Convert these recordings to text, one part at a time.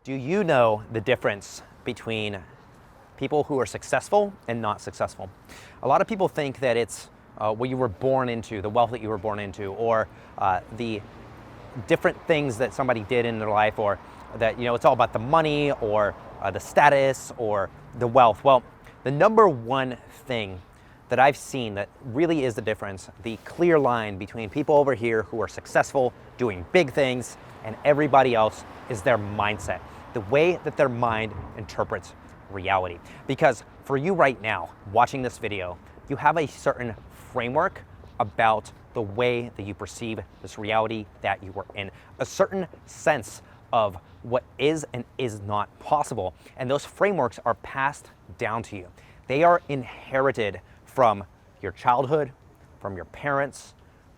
Do you know the difference between people who are successful and not successful? A lot of people think that it's what you were born into, the wealth that you were born into, or the different things that somebody did in their life, or that it's all about the money or the status or the wealth. Well, the number one thing that I've seen that really is the difference, the clear line between people over here who are successful, doing big things, and everybody else is their mindset, the way that their mind interprets reality. Because for you right now, watching this video, you have a certain framework about the way that you perceive this reality that you are in, a certain sense of what is and is not possible. And those frameworks are passed down to you. They are inherited from your childhood, from your parents,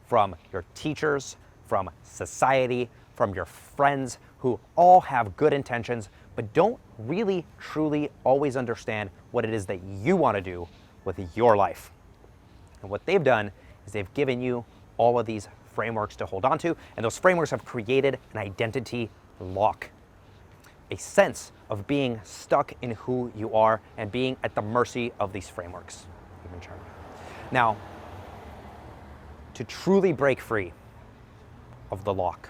from your teachers, from society, from your friends, who all have good intentions, but don't really, truly always understand what it is that you want to do with your life. And what they've done is they've given you all of these frameworks to hold on to, and those frameworks have created an identity lock, a sense of being stuck in who you are and being at the mercy of these frameworks. Now, to truly break free of the lock,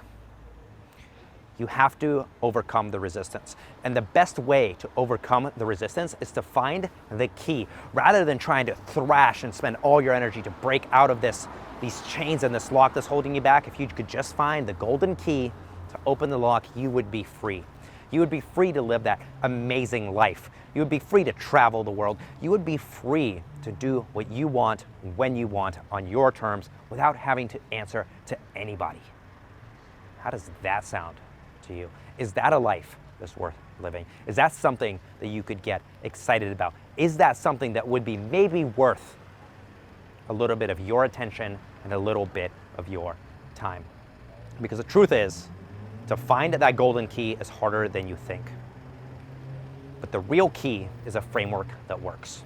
you have to overcome the resistance. And the best way to overcome the resistance is to find the key. Rather than trying to thrash and spend all your energy to break out of these chains and this lock that's holding you back, if you could just find the golden key to open the lock, you would be free. You would be free to live that amazing life. You would be free to travel the world. You would be free to do what you want, when you want, on your terms, without having to answer to anybody. How does that sound to you? Is that a life that's worth living? Is that something that you could get excited about? Is that something that would be maybe worth a little bit of your attention and a little bit of your time? Because the truth is, to find that golden key is harder than you think. But the real key is a framework that works.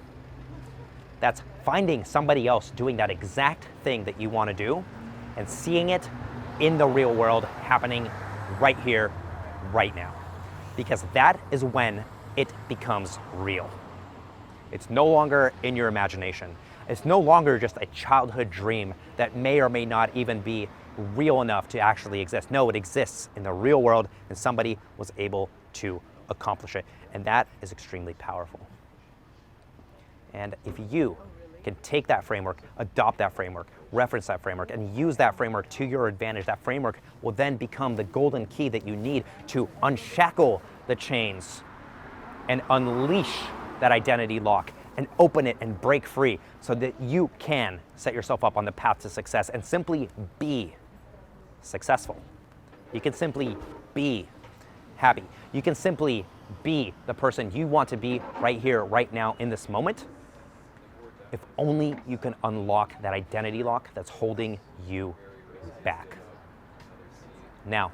That's finding somebody else doing that exact thing that you want to do and seeing it in the real world happening right here, right now. Because that is when it becomes real. It's no longer in your imagination. It's no longer just a childhood dream that may or may not even be real enough to actually exist. No, it exists in the real world, and somebody was able to accomplish it. And that is extremely powerful. And if you can take that framework, adopt that framework, reference that framework, and use that framework to your advantage, that framework will then become the golden key that you need to unshackle the chains and unleash that identity lock and open it and break free so that you can set yourself up on the path to success and simply be successful. You can simply be happy. You can simply be the person you want to be right here, right now, in this moment, if only you can unlock that identity lock that's holding you back. Now,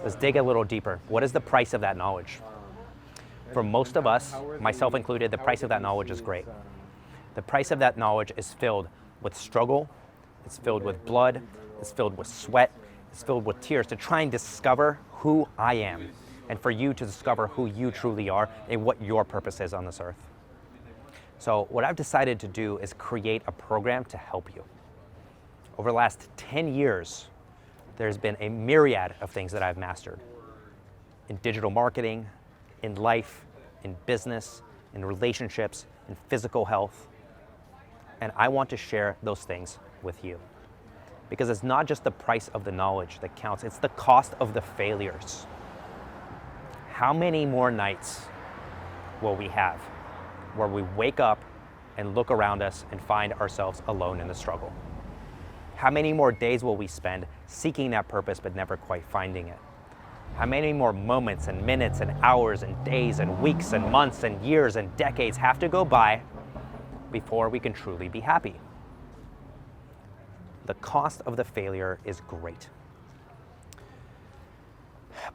let's dig a little deeper. What is the price of that knowledge? For most of us, myself included, the price of that knowledge is great. The price of that knowledge is filled with struggle, it's filled with blood, it's filled with sweat, it's filled with tears to try and discover who I am, and for you to discover who you truly are and what your purpose is on this earth. So what I've decided to do is create a program to help you. Over the last 10 years, there's been a myriad of things that I've mastered in digital marketing, in life, in business, in relationships, in physical health. And I want to share those things with you. Because it's not just the price of the knowledge that counts, it's the cost of the failures. How many more nights will we have where we wake up and look around us and find ourselves alone in the struggle? How many more days will we spend seeking that purpose but never quite finding it? How many more moments and minutes and hours and days and weeks and months and years and decades have to go by before we can truly be happy? The cost of the failure is great.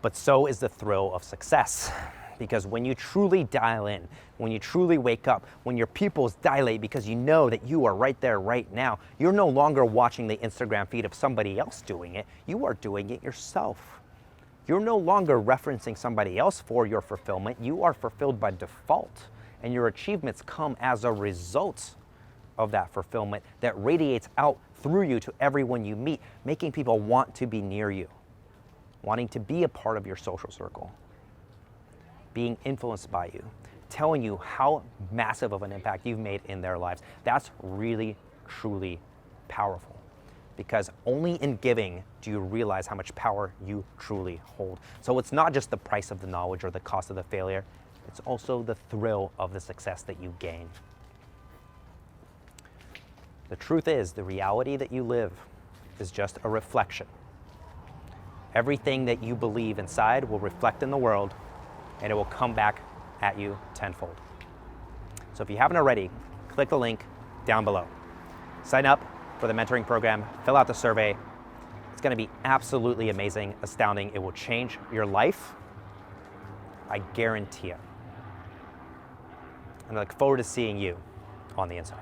But so is the thrill of success, Because when you truly dial in, when you truly wake up, when your pupils dilate because you know that you are right there right now, you're no longer watching the Instagram feed of somebody else doing it. You are doing it yourself. You're no longer referencing somebody else for your fulfillment. You are fulfilled by default, and your achievements come as a result of that fulfillment that radiates out through you to everyone you meet, making people want to be near you, wanting to be a part of your social circle, being influenced by you, telling you how massive of an impact you've made in their lives. That's really, truly powerful, because only in giving do you realize how much power you truly hold. So it's not just the price of the knowledge or the cost of the failure, it's also the thrill of the success that you gain. The truth is, the reality that you live is just a reflection. Everything that you believe inside will reflect in the world, and it will come back at you tenfold. So if you haven't already, click the link down below. Sign up for the mentoring program, fill out the survey. It's gonna be absolutely amazing, astounding. It will change your life, I guarantee it. And I look forward to seeing you on the inside.